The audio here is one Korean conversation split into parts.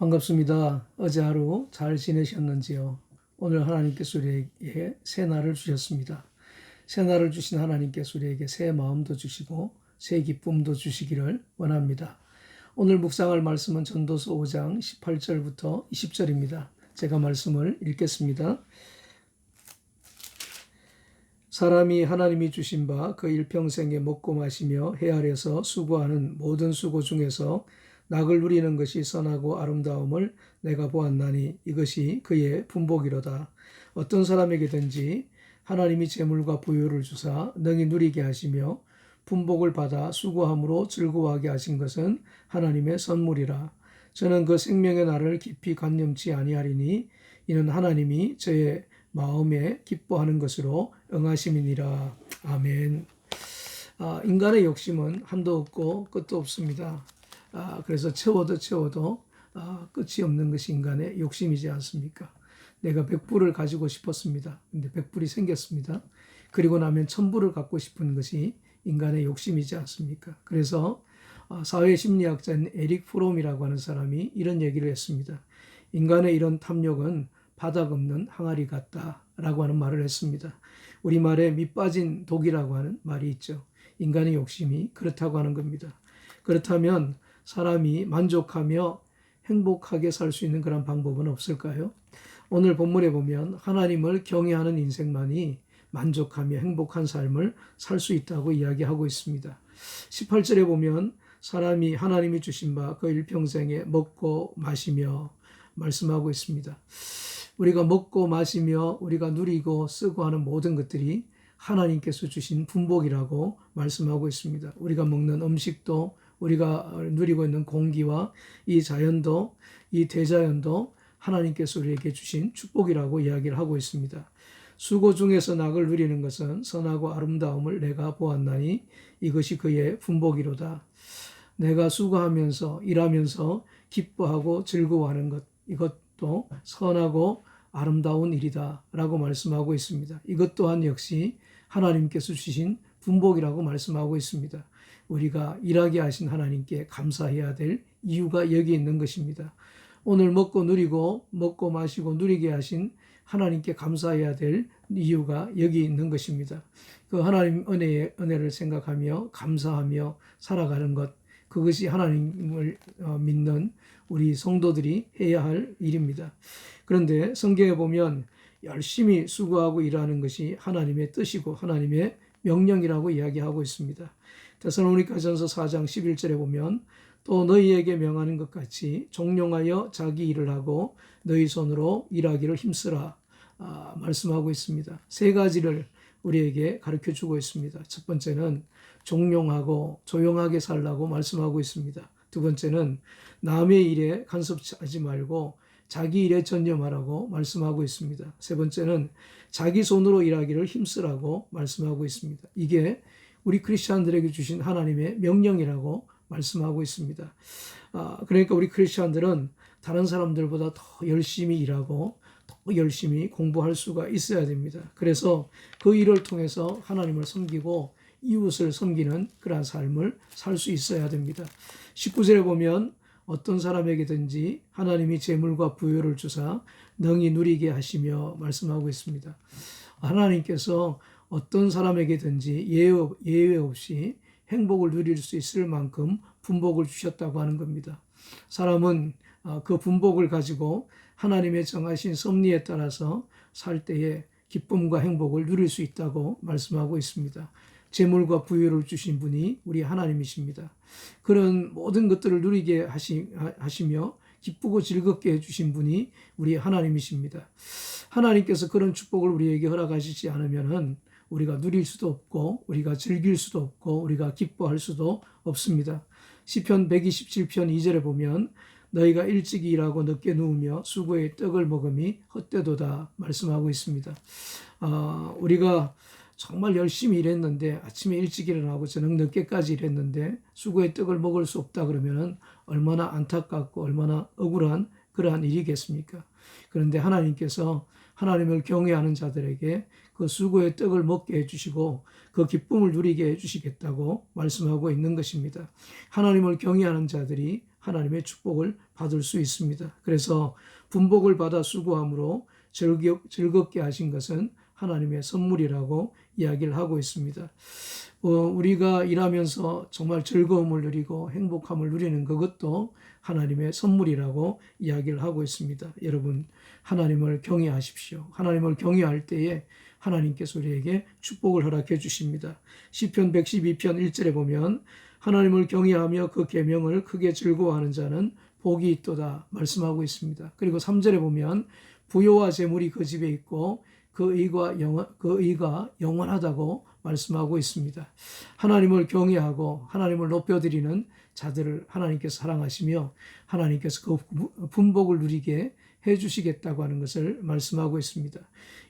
반갑습니다. 어제 하루 잘 지내셨는지요? 오늘 하나님께서 우리에게 새 날을 주셨습니다. 새 날을 주신 하나님께서 우리에게 새 마음도 주시고 새 기쁨도 주시기를 원합니다. 오늘 묵상할 말씀은 전도서 5장 18절부터 20절입니다. 제가 말씀을 읽겠습니다. 사람이 하나님이 주신 바 그 일평생에 먹고 마시며 해 아래서 수고하는 모든 수고 중에서 낙을 누리는 것이 선하고 아름다움을 내가 보았나니 이것이 그의 분복이로다. 어떤 사람에게든지 하나님이 재물과 부유를 주사 능히 누리게 하시며 분복을 받아 수고함으로 즐거워하게 하신 것은 하나님의 선물이라. 저는 그 생명의 날을 깊이 관념치 아니하리니 이는 하나님이 저의 마음에 기뻐하는 것으로 응하심이니라. 아멘. 인간의 욕심은 한도 없고 끝도 없습니다. 그래서 채워도 끝이 없는 것이 인간의 욕심이지 않습니까? 내가 100불을 가지고 싶었습니다. 근데 100불이 생겼습니다. 그리고 나면 1000불을 갖고 싶은 것이 인간의 욕심이지 않습니까? 그래서 사회심리학자인 에릭 프롬이라고 하는 사람이 이런 얘기를 했습니다. 인간의 이런 탐욕은 바닥 없는 항아리 같다라고 하는 말을 했습니다. 우리말에 밑빠진 독이라고 하는 말이 있죠. 인간의 욕심이 그렇다고 하는 겁니다. 그렇다면 사람이 만족하며 행복하게 살 수 있는 그런 방법은 없을까요? 오늘 본문에 보면 하나님을 경외하는 인생만이 만족하며 행복한 삶을 살 수 있다고 이야기하고 있습니다. 18절에 보면 사람이 하나님이 주신 바 그 일평생에 먹고 마시며 말씀하고 있습니다. 우리가 먹고 마시며 우리가 누리고 쓰고 하는 모든 것들이 하나님께서 주신 분복이라고 말씀하고 있습니다. 우리가 먹는 음식도 우리가 누리고 있는 공기와 이 자연도 이 대자연도 하나님께서 우리에게 주신 축복이라고 이야기를 하고 있습니다. 수고 중에서 낙을 누리는 것은 선하고 아름다움을 내가 보았나니 이것이 그의 분복이로다. 내가 수고하면서 일하면서 기뻐하고 즐거워하는 것, 이것도 선하고 아름다운 일이다 라고 말씀하고 있습니다. 이것 또한 역시 하나님께서 주신 분복이라고 말씀하고 있습니다. 우리가 일하게 하신 하나님께 감사해야 될 이유가 여기 있는 것입니다. 오늘 먹고 누리고 먹고 마시고 누리게 하신 하나님께 감사해야 될 이유가 여기 있는 것입니다. 그 하나님 은혜를 생각하며 감사하며 살아가는 것, 그것이 하나님을 믿는 우리 성도들이 해야 할 일입니다. 그런데 성경에 보면 열심히 수고하고 일하는 것이 하나님의 뜻이고 하나님의 명령이라고 이야기하고 있습니다. 데살로니가전서 4장 11절에 보면 또 너희에게 명하는 것 같이 종용하여 자기 일을 하고 너희 손으로 일하기를 힘쓰라 말씀하고 있습니다. 세 가지를 우리에게 가르쳐주고 있습니다. 첫 번째는 종용하고 조용하게 살라고 말씀하고 있습니다. 두 번째는 남의 일에 간섭하지 말고 자기 일에 전념하라고 말씀하고 있습니다. 세 번째는 자기 손으로 일하기를 힘쓰라고 말씀하고 있습니다. 이게 우리 크리스찬들에게 주신 하나님의 명령이라고 말씀하고 있습니다. 그러니까 우리 크리스찬들은 다른 사람들보다 더 열심히 일하고 더 열심히 공부할 수가 있어야 됩니다. 그래서 그 일을 통해서 하나님을 섬기고 이웃을 섬기는 그러한 삶을 살 수 있어야 됩니다. 19절에 보면 어떤 사람에게든지 하나님이 재물과 부유를 주사 능히 누리게 하시며 말씀하고 있습니다. 하나님께서 어떤 사람에게든지 예외 없이 행복을 누릴 수 있을 만큼 분복을 주셨다고 하는 겁니다. 사람은 그 분복을 가지고 하나님의 정하신 섭리에 따라서 살 때에 기쁨과 행복을 누릴 수 있다고 말씀하고 있습니다. 재물과 부유를 주신 분이 우리 하나님이십니다. 그런 모든 것들을 누리게 하시며 기쁘고 즐겁게 해주신 분이 우리 하나님이십니다. 하나님께서 그런 축복을 우리에게 허락하시지 않으면 우리가 누릴 수도 없고 우리가 즐길 수도 없고 우리가 기뻐할 수도 없습니다. 시편 127편 2절에 보면 너희가 일찍 일하고 늦게 누우며 수고의 떡을 먹음이 헛되도다 말씀하고 있습니다. 우리가 정말 열심히 일했는데 아침에 일찍 일어나고 저녁 늦게까지 일했는데 수고의 떡을 먹을 수 없다 그러면 얼마나 안타깝고 얼마나 억울한 그러한 일이겠습니까? 그런데 하나님께서 하나님을 경외하는 자들에게 그 수고의 떡을 먹게 해주시고 그 기쁨을 누리게 해주시겠다고 말씀하고 있는 것입니다. 하나님을 경외하는 자들이 하나님의 축복을 받을 수 있습니다. 그래서 분복을 받아 수고함으로 즐겁게 하신 것은 하나님의 선물이라고 이야기를 하고 있습니다. 우리가 일하면서 정말 즐거움을 누리고 행복함을 누리는 그것도 하나님의 선물이라고 이야기를 하고 있습니다. 여러분, 하나님을 경외하십시오. 하나님을 경외할 때에 하나님께서 우리에게 축복을 허락해 주십니다. 시편 112편 1절에 보면 하나님을 경외하며 그 계명을 크게 즐거워하는 자는 복이 있도다 말씀하고 있습니다. 그리고 3절에 보면 부요와 재물이 그 집에 있고 그 의가 영원하다고 말씀하고 있습니다. 하나님을 경외하고 하나님을 높여드리는 자들을 하나님께서 사랑하시며 하나님께서 그 분복을 누리게 해주시겠다고 하는 것을 말씀하고 있습니다.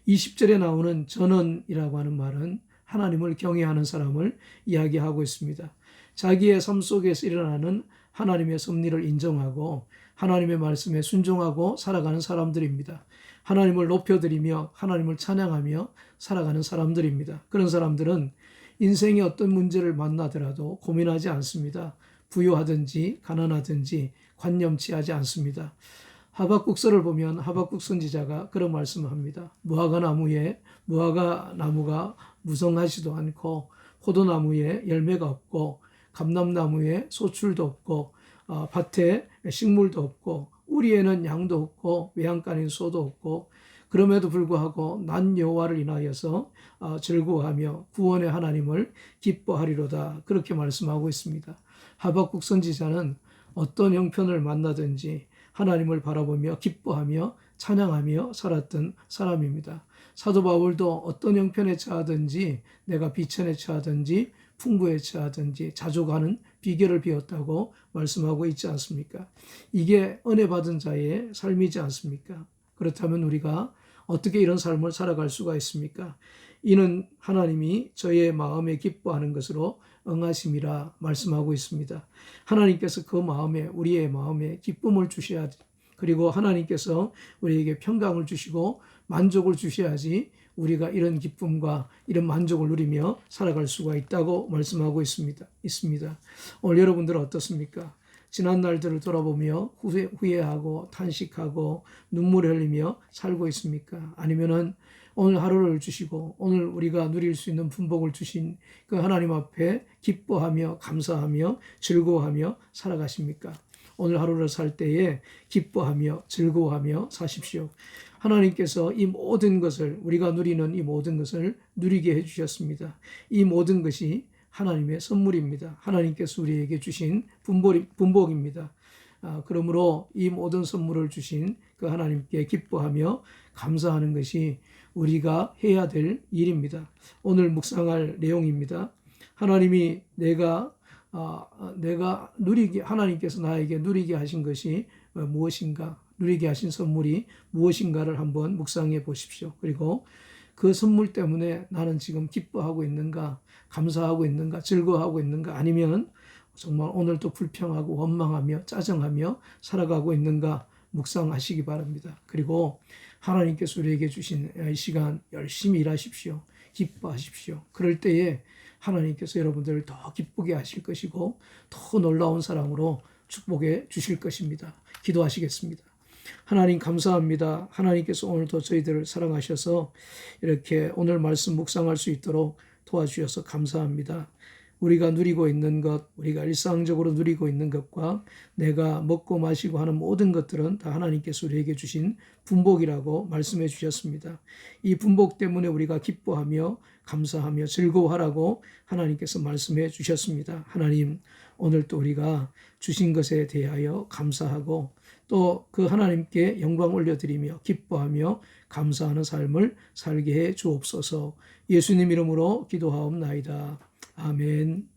20절에 나오는 전언이라고 하는 말은 하나님을 경외하는 사람을 이야기하고 있습니다. 자기의 삶 속에서 일어나는 하나님의 섭리를 인정하고 하나님의 말씀에 순종하고 살아가는 사람들입니다. 하나님을 높여드리며 하나님을 찬양하며 살아가는 사람들입니다. 그런 사람들은 인생의 어떤 문제를 만나더라도 고민하지 않습니다. 부유하든지 가난하든지 관념치하지 않습니다. 하박국서를 보면 하박국 선지자가 그런 말씀을 합니다. 무화과 나무가 무성하지도 않고 포도나무에 열매가 없고 감람나무에 소출도 없고 밭에 식물도 없고 우리에는 양도 없고 외양간인 소도 없고 그럼에도 불구하고 난 여호와를 인하여서 즐거워하며 구원의 하나님을 기뻐하리로다 그렇게 말씀하고 있습니다. 하박국 선지자는 어떤 형편을 만나든지 하나님을 바라보며 기뻐하며 찬양하며 살았던 사람입니다. 사도 바울도 어떤 형편에 처하든지 내가 비천에 처하든지 풍부에 처하든지 자족하는 비결을 배웠다고 말씀하고 있지 않습니까? 이게 은혜 받은 자의 삶이지 않습니까? 그렇다면 우리가 어떻게 이런 삶을 살아갈 수가 있습니까? 이는 하나님이 저의 마음에 기뻐하는 것으로 응하심이라 말씀하고 있습니다. 하나님께서 그 마음에 우리의 마음에 기쁨을 주셔야 그리고 하나님께서 우리에게 평강을 주시고 만족을 주셔야지 우리가 이런 기쁨과 이런 만족을 누리며 살아갈 수가 있다고 말씀하고 있습니다. 오늘 여러분들은 어떻습니까? 지난 날들을 돌아보며 후회하고 탄식하고 눈물을 흘리며 살고 있습니까? 아니면은 오늘 하루를 주시고 오늘 우리가 누릴 수 있는 분복을 주신 그 하나님 앞에 기뻐하며 감사하며 즐거워하며 살아가십니까? 오늘 하루를 살 때에 기뻐하며 즐거워하며 사십시오. 하나님께서 이 모든 것을 우리가 누리는 이 모든 것을 누리게 해주셨습니다. 이 모든 것이 하나님의 선물입니다. 하나님께서 우리에게 주신 분복입니다. 그러므로 이 모든 선물을 주신 그 하나님께 기뻐하며 감사하는 것이 우리가 해야 될 일입니다. 오늘 묵상할 내용입니다. 하나님이 하나님께서 나에게 누리게 하신 것이 무엇인가, 누리게 하신 선물이 무엇인가를 한번 묵상해 보십시오. 그리고 그 선물 때문에 나는 지금 기뻐하고 있는가, 감사하고 있는가, 즐거워하고 있는가, 아니면 정말 오늘도 불평하고 원망하며 짜증하며 살아가고 있는가 묵상하시기 바랍니다. 그리고 하나님께서 우리에게 주신 이 시간 열심히 일하십시오. 기뻐하십시오. 그럴 때에 하나님께서 여러분들을 더 기쁘게 하실 것이고 더 놀라운 사랑으로 축복해 주실 것입니다. 기도하시겠습니다. 하나님 감사합니다. 하나님께서 오늘도 저희들을 사랑하셔서 이렇게 오늘 말씀 묵상할 수 있도록 도와주셔서 감사합니다. 우리가 누리고 있는 것, 우리가 일상적으로 누리고 있는 것과 내가 먹고 마시고 하는 모든 것들은 다 하나님께서 우리에게 주신 분복이라고 말씀해 주셨습니다. 이 분복 때문에 우리가 기뻐하며 감사하며 즐거워하라고 하나님께서 말씀해 주셨습니다. 하나님, 오늘 또 우리가 주신 것에 대하여 감사하고 또 그 하나님께 영광 올려드리며 기뻐하며 감사하는 삶을 살게 해 주옵소서. 예수님 이름으로 기도하옵나이다. 아멘.